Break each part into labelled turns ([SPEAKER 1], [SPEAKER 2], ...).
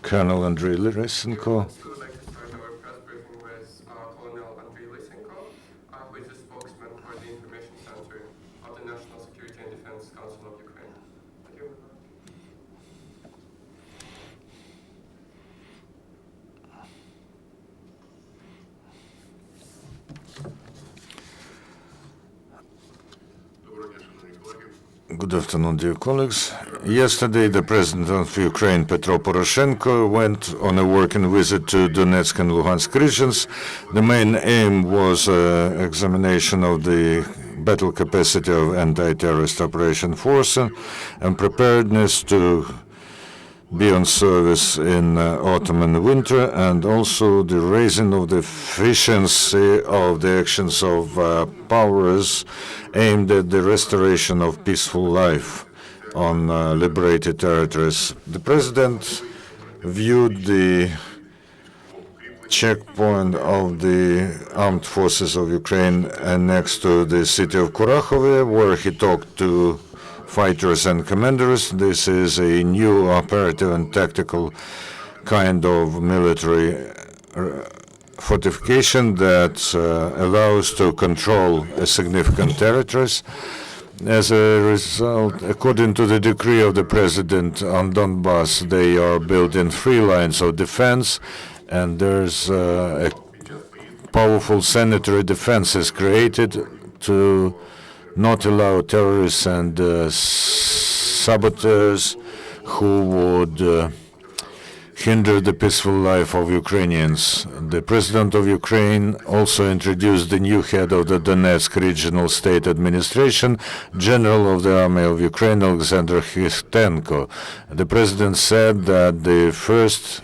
[SPEAKER 1] Colonel Andriy Lysenko.
[SPEAKER 2] We would like to start our press briefing with Colonel Andriy Lysenko, who is the spokesman for the Information Center of the National Security and Defense Council of Ukraine. Thank you.
[SPEAKER 1] Good afternoon, dear colleagues. Yesterday, the President of Ukraine, Petro Poroshenko, went on a working visit to Donetsk and Luhansk regions. The main aim was examination of the battle capacity of anti-terrorist operation force and preparedness to be on service in autumn and winter, and also the raising of the efficiency of the actions of powers aimed at the restoration of peaceful life on liberated territories. The President viewed the checkpoint of the armed forces of Ukraine next to the city of Kurakhove, where he talked to fighters and commanders. This is a new operative and tactical kind of military fortification that allows to control a significant territories. As a result, according to the decree of the President on Donbass, they are built in 3 lines of defense, and there's a powerful sanitary defense is created to not allow terrorists and saboteurs who would hinder the peaceful life of Ukrainians. The President of Ukraine also introduced the new head of the Donetsk Regional State Administration, General of the Army of Ukraine, Alexander Lysenko. The President said that the first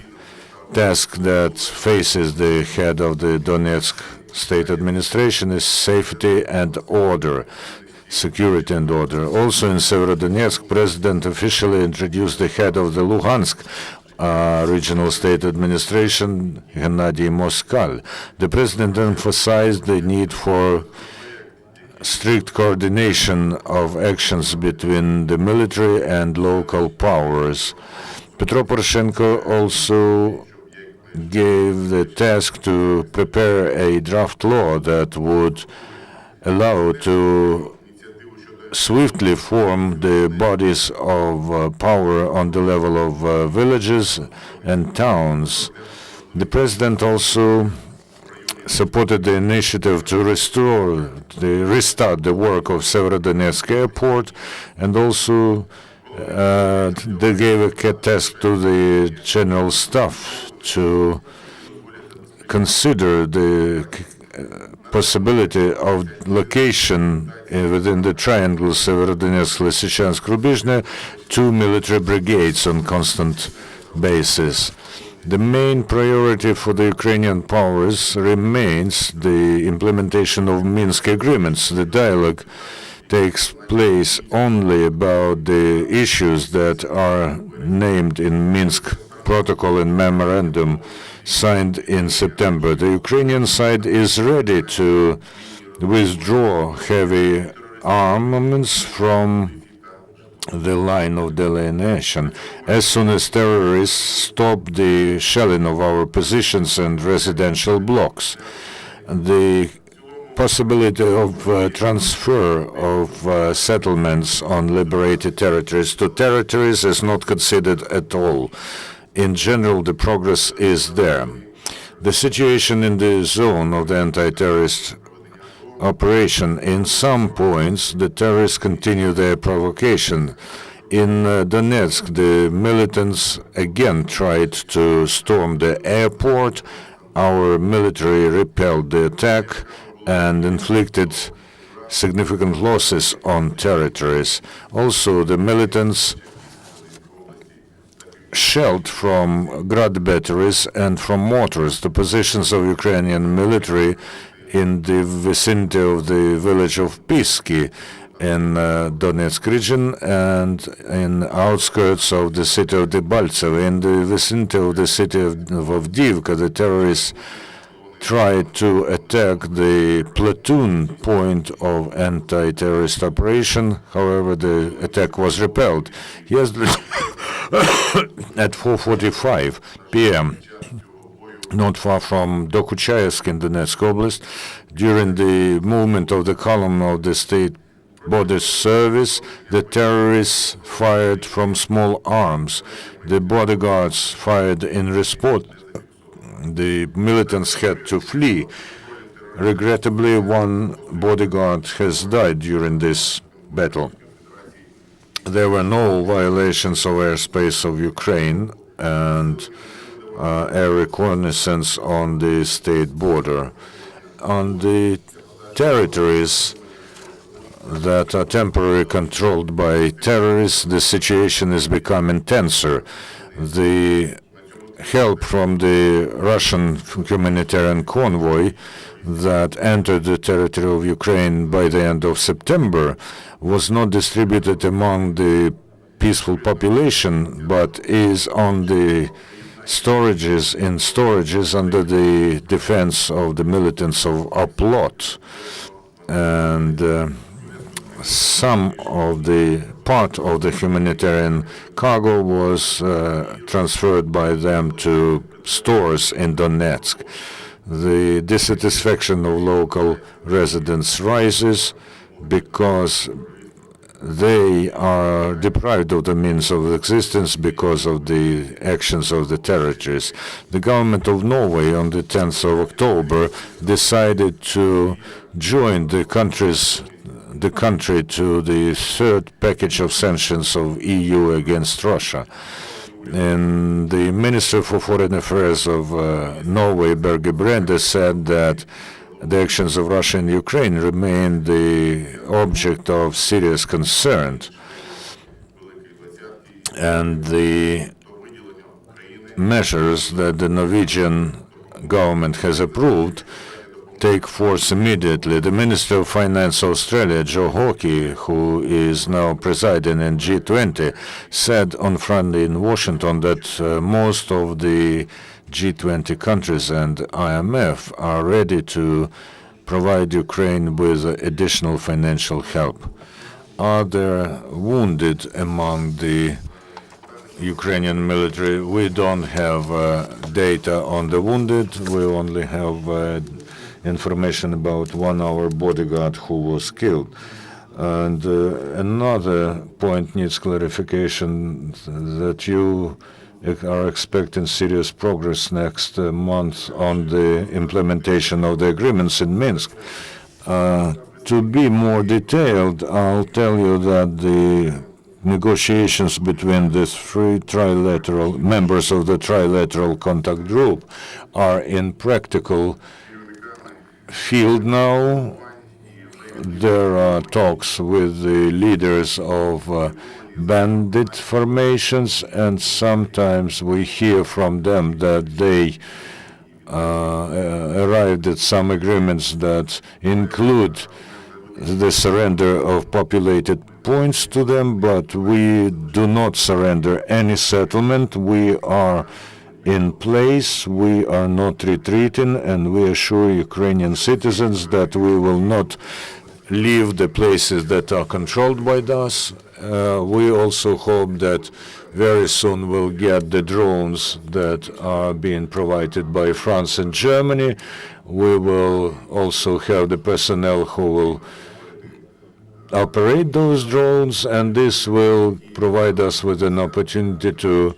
[SPEAKER 1] task that faces the head of the Donetsk State Administration is safety and order. Security and order. Also in Severodonetsk, President officially introduced the head of the Luhansk Regional State Administration, Gennady Moskal. The President emphasized the need for strict coordination of actions between the military and local powers. Petro Poroshenko also gave the task to prepare a draft law that would allow to swiftly form the bodies of power on the level of villages and towns. The President also supported the initiative to restart the work of Severodonetsk Airport, and also they gave a task to the General Staff to consider the possibility of location within the triangle Severodonetsk, Lysychansk, Rubizhne, 2 military brigades on constant basis. The main priority for the Ukrainian powers remains the implementation of Minsk agreements. The dialogue takes place only about the issues that are named in Minsk Protocol and Memorandum signed in September. The Ukrainian side is ready to withdraw heavy armaments from the line of delineation as soon as terrorists stop the shelling of our positions and residential blocks. The possibility of transfer of settlements on liberated territories to territories is not considered at all. In general, the progress is there. The situation in the zone of the anti-terrorist operation, in some points, the terrorists continue their provocation. In Donetsk, the militants again tried to storm the airport. Our military repelled the attack and inflicted significant losses on territories. Also, the militants shelled from Grad batteries and from mortars the positions of Ukrainian military in the vicinity of the village of Pisky in Donetsk region and in outskirts of the city of Debaltseve. In the vicinity of the city of Avdiivka, the terrorists tried to attack the platoon point of anti-terrorist operation. However, the attack was repelled. Yesterday, At 4:45 p.m., not far from Dokuchaevsk in Donetsk Oblast, during the movement of the column of the state border service, the terrorists fired from small arms. The bodyguards fired in response. The militants had to flee. Regrettably, one bodyguard has died during this battle. There were no violations of airspace of Ukraine and air reconnaissance on the state border. On the territories that are temporarily controlled by terrorists, the situation has become intenser. The help from the Russian humanitarian convoy that entered the territory of Ukraine by the end of September was not distributed among the peaceful population, but is on the storages under the defense of the militants of Oplot. And some of the part of the humanitarian cargo was transferred by them to stores in Donetsk. The dissatisfaction of local residents rises because they are deprived of the means of existence because of the actions of the terrorists. The government of Norway on the 10th of October decided to join the country to the third package of sanctions of EU against Russia. And the Minister for Foreign Affairs of Norway, Berge Brende, said that the actions of Russia and Ukraine remain the object of serious concern. And the measures that the Norwegian government has approved take force immediately. The Minister of Finance of Australia, Joe Hockey, who is now presiding in G20, said on Friday in Washington that most of the G20 countries and IMF are ready to provide Ukraine with additional financial help. Are there wounded among the Ukrainian military? We don't have data on the wounded. We only have information about our bodyguard who was killed. And another point needs clarification, that you are expecting serious progress next month on the implementation of the agreements in Minsk. To be more detailed, I'll tell you that the negotiations between the three trilateral members of the trilateral contact group are in practical field now. There are talks with the leaders of bandit formations, and sometimes we hear from them that they arrived at some agreements that include the surrender of populated points to them, but we do not surrender any settlement. We are in place, we are not retreating, and we assure Ukrainian citizens that we will not leave the places that are controlled by us. We also hope that very soon we'll get the drones that are being provided by France and Germany. We will also have the personnel who will operate those drones, and this will provide us with an opportunity to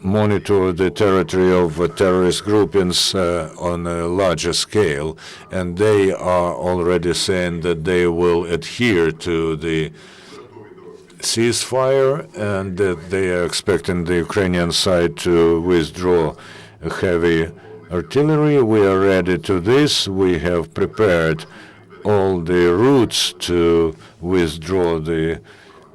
[SPEAKER 1] monitor the territory of terrorist groupings on a larger scale. And they are already saying that they will adhere to the ceasefire and that they are expecting the Ukrainian side to withdraw heavy artillery. We are ready to this. We have prepared all the routes to withdraw the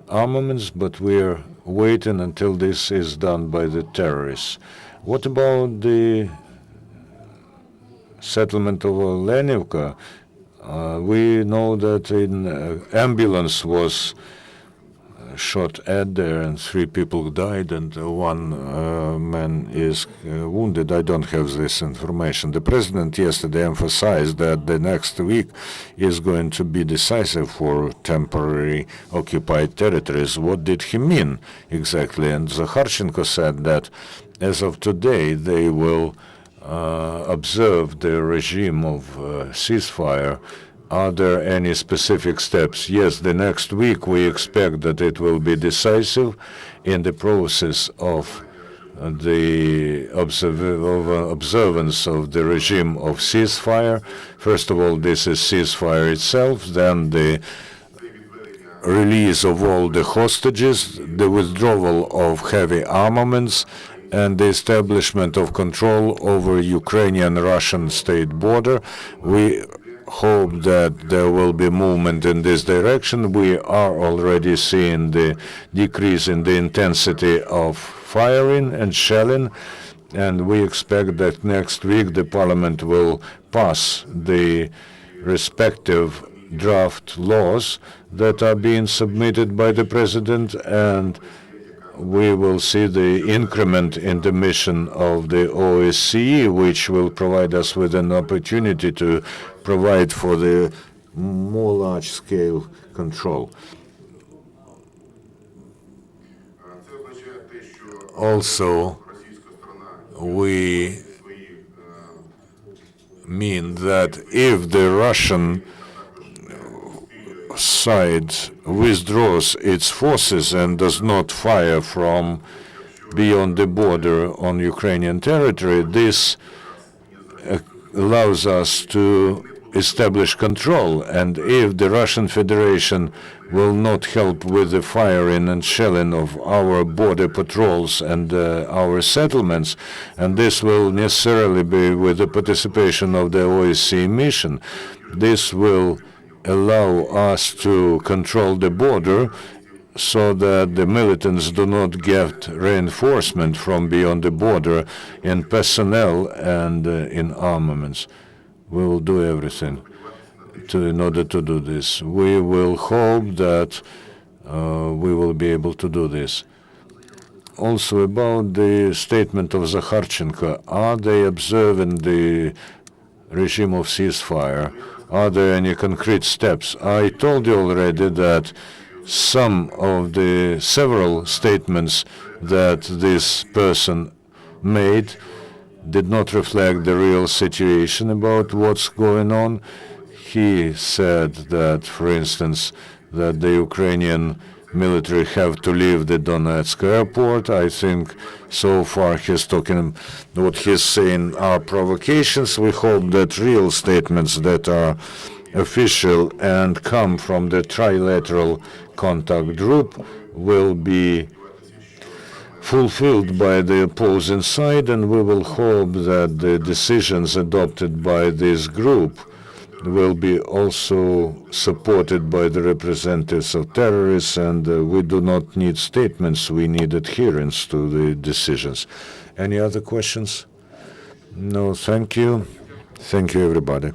[SPEAKER 1] armaments, but we are waiting until this is done by the terrorists. What about the settlement of Lenivka? We know that an ambulance was shot at there, and 3 people died, and 1 man is wounded. I don't have this information. The president yesterday emphasized that the next week is going to be decisive for temporary occupied territories. What did he mean exactly? And Zakharchenko said that as of today, they will observe the regime of ceasefire. Are there any specific steps? Yes, the next week we expect that it will be decisive in the process of the observance of the regime of ceasefire. First of all, this is ceasefire itself, then the release of all the hostages, the withdrawal of heavy armaments, and the establishment of control over Ukrainian-Russian state border. We hope that there will be movement in this direction. We are already seeing the decrease in the intensity of firing and shelling, and we expect that next week the parliament will pass the respective draft laws that are being submitted by the president, and we will see the increment in the mission of the OSCE, which will provide us with an opportunity to provide for the more large-scale control. Also, we mean that if the Russian side withdraws its forces and does not fire from beyond the border on Ukrainian territory, this allows us to establish control. And if the Russian Federation will not help with the firing and shelling of our border patrols and our settlements, and this will necessarily be with the participation of the OSCE mission, this will allow us to control the border so that the militants do not get reinforcement from beyond the border in personnel and in armaments. We will do everything in order to do this. We will hope that we will be able to do this. Also, about the statement of Zakharchenko, are they observing the regime of ceasefire? Are there any concrete steps? I told you already that some of the several statements that this person made did not reflect the real situation about what's going on. He said that, for instance, that the Ukrainian military have to leave the Donetsk airport. I think so far what he's saying are provocations. We hope that real statements that are official and come from the trilateral contact group will be fulfilled by the opposing side, and we will hope that the decisions adopted by this group will be also supported by the representatives of terrorists, and we do not need statements, we need adherence to the decisions. Any other questions? No, thank you. Thank you, everybody.